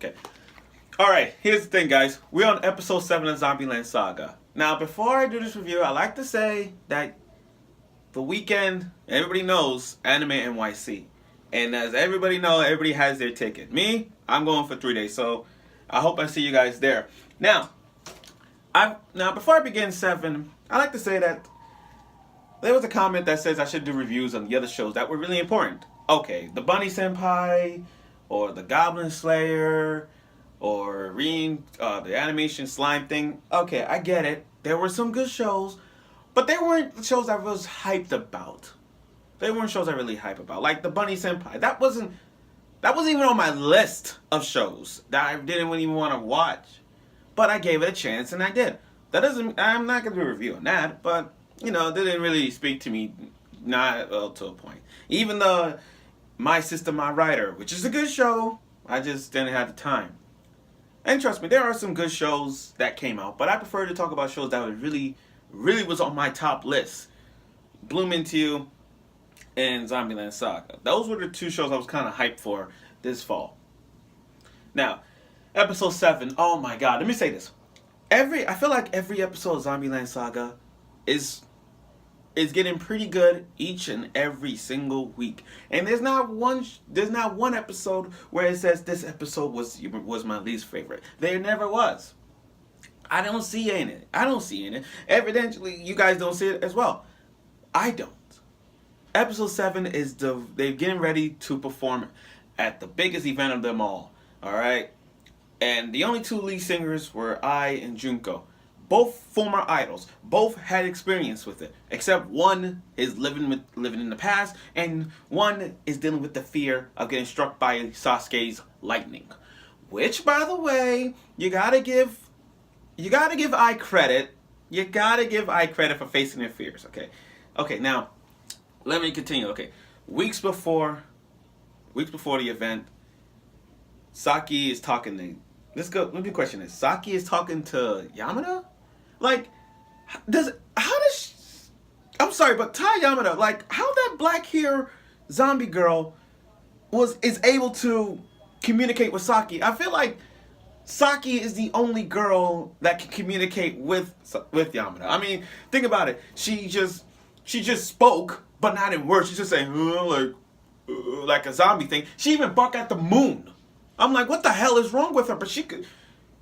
Okay. Alright, here's the thing, guys. We're on episode 7 of Zombieland Saga. Now, before I do this review, I like to say that the weekend, everybody knows Anime NYC. And as everybody knows, everybody has their ticket. Me, I'm going for 3 days, so I hope I see you guys there. Now, before I begin 7, I like to say that there was a comment that says I should do reviews on the other shows that were really important. Okay, the Bunny Senpai, or the Goblin Slayer, or the animation slime thing. Okay, I get it. There were some good shows, but they weren't shows I was hyped about. They weren't shows I really hype about. Like the Bunny Senpai. That wasn't even on my list of shows that I didn't even want to watch. But I gave it a chance and I did. I'm not going to do a review on that, but, it didn't really speak to me, to a point. Even the My Sister, My Writer, which is a good show, I just didn't have the time. And trust me, there are some good shows that came out, but I prefer to talk about shows that really was on my top list. Bloom Into You and Zombieland Saga. Those were the 2 shows I was kind of hyped for this fall. Now, episode 7, oh my god, let me say this. I feel like every episode of Zombieland Saga is getting pretty good each and every single week. And there's not one episode where it says this episode was my least favorite. There never was. I don't see it in it. Evidently, you guys don't see it as well. I don't. Episode 7 is they're getting ready to perform at the biggest event of them all. Alright? And the only 2 lead singers were I and Junko. Both former idols. Both had experience with it. Except one is living in the past, and one is dealing with the fear of getting struck by Sasuke's lightning. Which, by the way, you gotta give I credit. You gotta give I credit for facing their fears. Okay. Now, let me continue. Okay, weeks before the event, Saki is talking to. Let me question this. Saki is talking to Yamada? Like, I'm sorry, but Tai Yamada, like, how that black hair zombie girl is able to communicate with Saki? I feel like Saki is the only girl that can communicate with Yamada. I mean, think about it. She just spoke, but not in words. She's just saying, like a zombie thing. She even barked at the moon. I'm like, what the hell is wrong with her? But she could,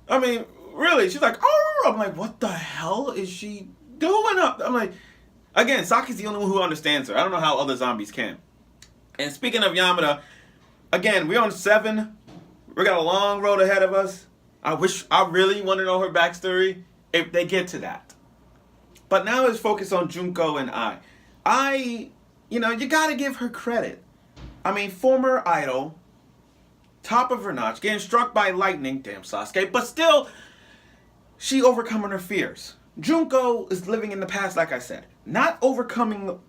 I mean, really, she's like, oh, I'm like, what the hell is she doing up? I'm like, again, Saki's the only one who understands her. I don't know how other zombies can. And speaking of Yamada, again, we're on 7. We got a long road ahead of us. I really want to know her backstory if they get to that. But now let's focus on Junko and I, you gotta give her credit. I mean, former idol, top of her notch, getting struck by lightning, damn Sasuke, but still, she overcoming her fears. Junko is living in the past, like I said, not overcoming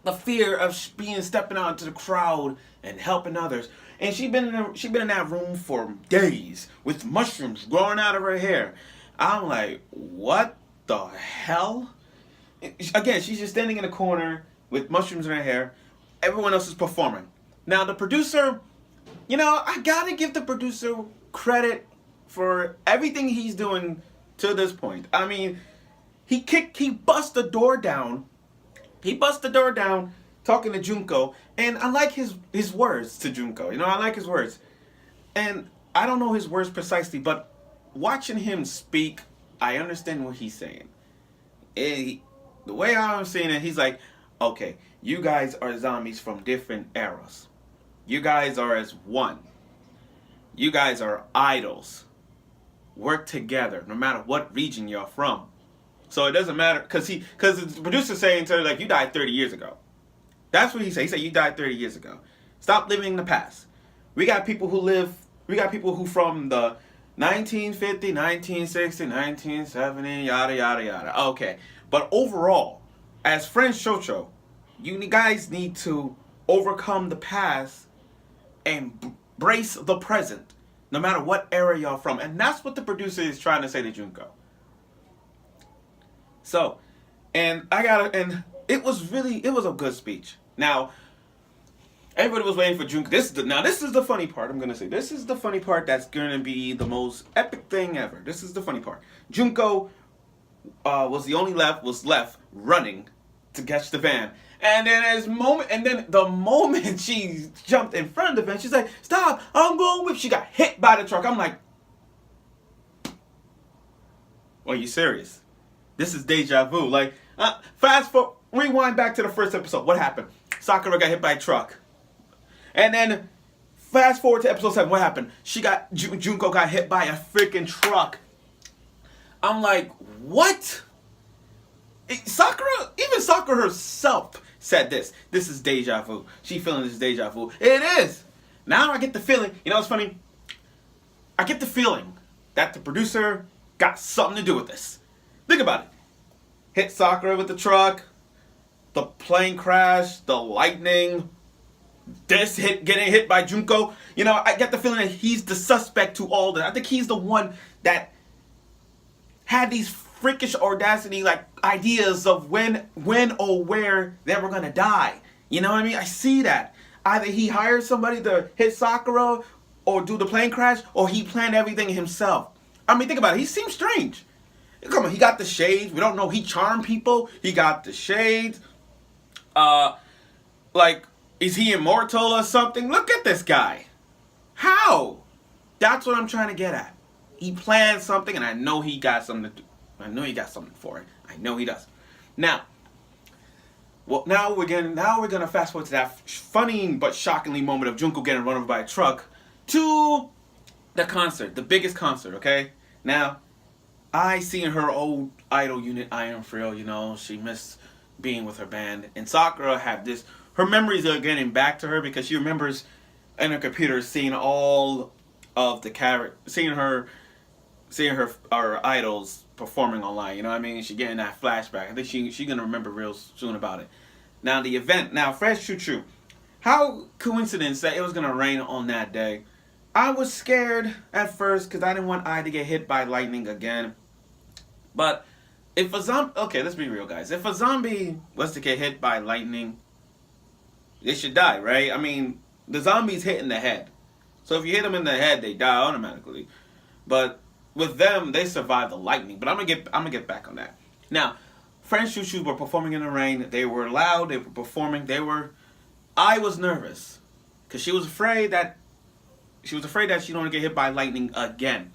the fear of stepping out into the crowd and helping others. And she been in that room for days with mushrooms growing out of her hair. I'm like, what the hell? Again, she's just standing in a corner with mushrooms in her hair. Everyone else is performing. Now the producer, I gotta give the producer credit for everything he's doing to this point. I mean, he bust the door down. He bust the door down talking to Junko, and I like his words to Junko. I like his words. And I don't know his words precisely, but watching him speak, I understand what he's saying. The way I'm saying it, he's like, okay, you guys are zombies from different eras. You guys are as one. You guys are idols. Work together, no matter what region you're from. So it doesn't matter, because the producer's saying to her, like, you died 30 years ago. That's what he said. He said, you died 30 years ago. Stop living in the past. We got people who from the 1950, 1960, 1970, yada, yada, yada. Okay. But overall, as French Shoujo, you guys need to overcome the past and embrace the present, no matter what era y'all from. And that's what the producer is trying to say to Junko. So, and it was a good speech. Now, Everybody was waiting for Junko. This is the funny part. I'm gonna say this is the funny part. That's gonna be the most epic thing ever. This is the funny part. Junko was the only left running to catch the van. And then the moment she jumped in front of the van, she's like, "Stop! I'm going with." She got hit by the truck. I'm like, "Are you serious? This is deja vu." Like, rewind back to the first episode. What happened? Sakura got hit by a truck. And then fast forward to episode 7. What happened? Junko got hit by a freaking truck. I'm like, what? Even Sakura herself said this. This is deja vu. She feeling this deja vu. It is. Now I get the feeling. You know what's funny? I get the feeling that the producer got something to do with this. Think about it. Hit Sakura with the truck. The plane crash. The lightning. Getting hit by Junko. You know, I get the feeling that he's the suspect to all that. I think he's the one that had these freakish audacity, like, ideas of when or where they were gonna die. You know what I mean? I see that. Either he hired somebody to hit Sakura or do the plane crash, or he planned everything himself. I mean, think about it. He seems strange. Come on, he got the shades. We don't know. He charmed people. He got the shades. Like, is he immortal or something? Look at this guy. How? That's what I'm trying to get at. He planned something, and I know he got something to do. I know he got something for it. I know he does. Now we're gonna fast forward to that funny but shockingly moment of Junko getting run over by a truck to the concert, the biggest concert. Okay. Now, I seen her old idol unit, Iron Frill. You know, she missed being with her band, and Sakura had this. Her memories are getting back to her because she remembers in her computer seeing all of the seeing her idols performing online. You know what I mean? She getting that flashback. I think she gonna remember real soon about it. Now the event. Now fresh choo. How coincidence that it was gonna rain on that day. I was scared at first because I didn't want I to get hit by lightning again. But if a zombie, okay, let's be real, guys. If a zombie was to get hit by lightning, they should die, right? I mean, the zombie's hit in the head. So if you hit them in the head, they die automatically. But with them, they survive the lightning. But I'm gonna get back on that. Now, French Choo were performing in the rain. They were loud. They were performing. I was nervous because she was afraid that she don't get hit by lightning again.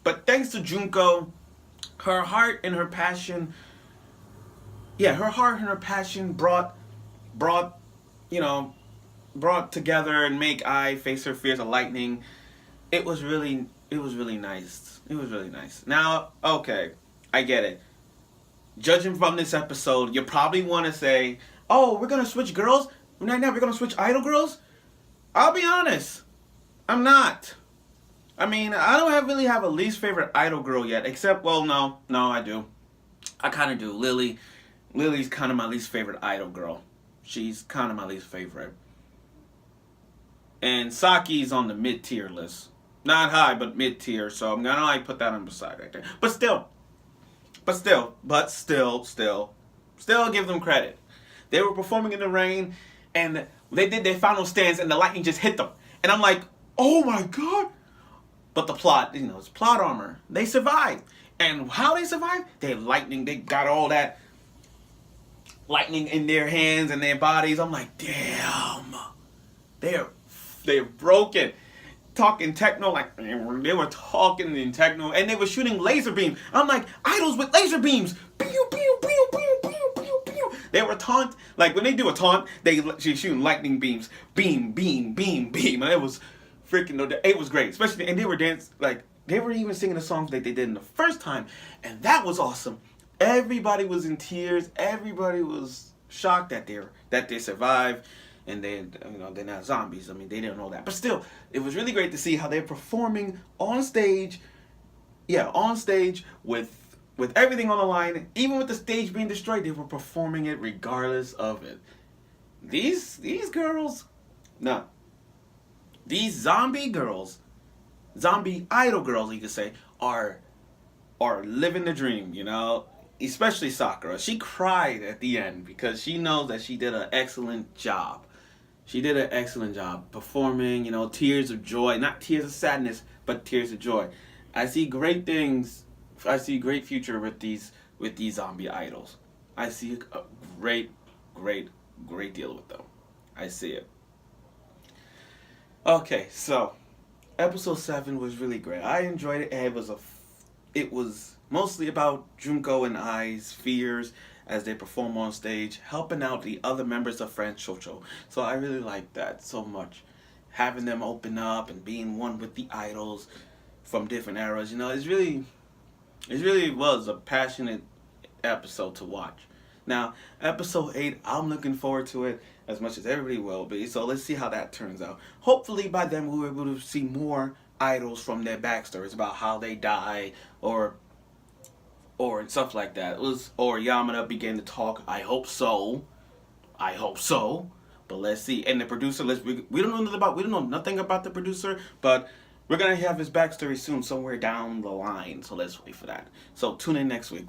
But thanks to Junko, her heart and her passion brought together and make I face her fears of lightning. It was really nice. It was really nice. Now, okay, I get it. Judging from this episode, you probably want to say, "Oh, we're gonna switch girls. Right now, we're gonna switch idol girls." I'll be honest, I'm not. I mean, I don't really have a least favorite idol girl yet, except, well, no, I do. I kind of do. Lily's kind of my least favorite idol girl. She's kind of my least favorite. And Saki's on the mid-tier list. Not high, but mid-tier, so I'm gonna like put that on the side right there. But still, give them credit. They were performing in the rain, and they did their final stance, and the lightning just hit them. And I'm like, oh my god! But the plot, it's plot armor. They survived. And how they survived? They got all that lightning in their hands and their bodies. I'm like, damn. They're broken. Talking techno, like they were talking in techno, and they were shooting laser beams. I'm like, idols with laser beams. Pew, pew, pew, pew, pew, pew, pew. They were taunt, like when they do a taunt, she's shooting lightning beams. Beam, beam, beam, beam. And it was freaking, it was great. Especially, and they were they were even singing the songs that they did in the first time, and that was awesome. Everybody was in tears. Everybody was shocked that they survived. And they're not zombies. I mean, they didn't know that. But still, it was really great to see how they're performing on stage. Yeah, on stage with everything on the line. Even with the stage being destroyed, they were performing it regardless of it. These girls, no. These zombie girls, zombie idol girls, you could say, are living the dream, Especially Sakura. She cried at the end because she knows that she did an excellent job. She did an excellent job performing. You know, tears of joy, not tears of sadness, but tears of joy. I see great things. I see great future with these zombie idols. I see a great, great, great deal with them. I see it. Okay, so episode 7 was really great. I enjoyed it. It was mostly about Junko and I's fears as they perform on stage, helping out the other members of Friend Chocho. So I really liked that so much. Having them open up and being one with the idols from different eras, you know, it really was a passionate episode to watch. Now, episode 8, I'm looking forward to it as much as everybody will be. So let's see how that turns out. Hopefully by then we'll be able to see more idols from their backstories about how they die or stuff like that. Or Yamada began to talk. I hope so. I hope so. But let's see. And the producer, we don't know nothing about the producer, but we're gonna have his backstory soon, somewhere down the line. So let's wait for that. So tune in next week.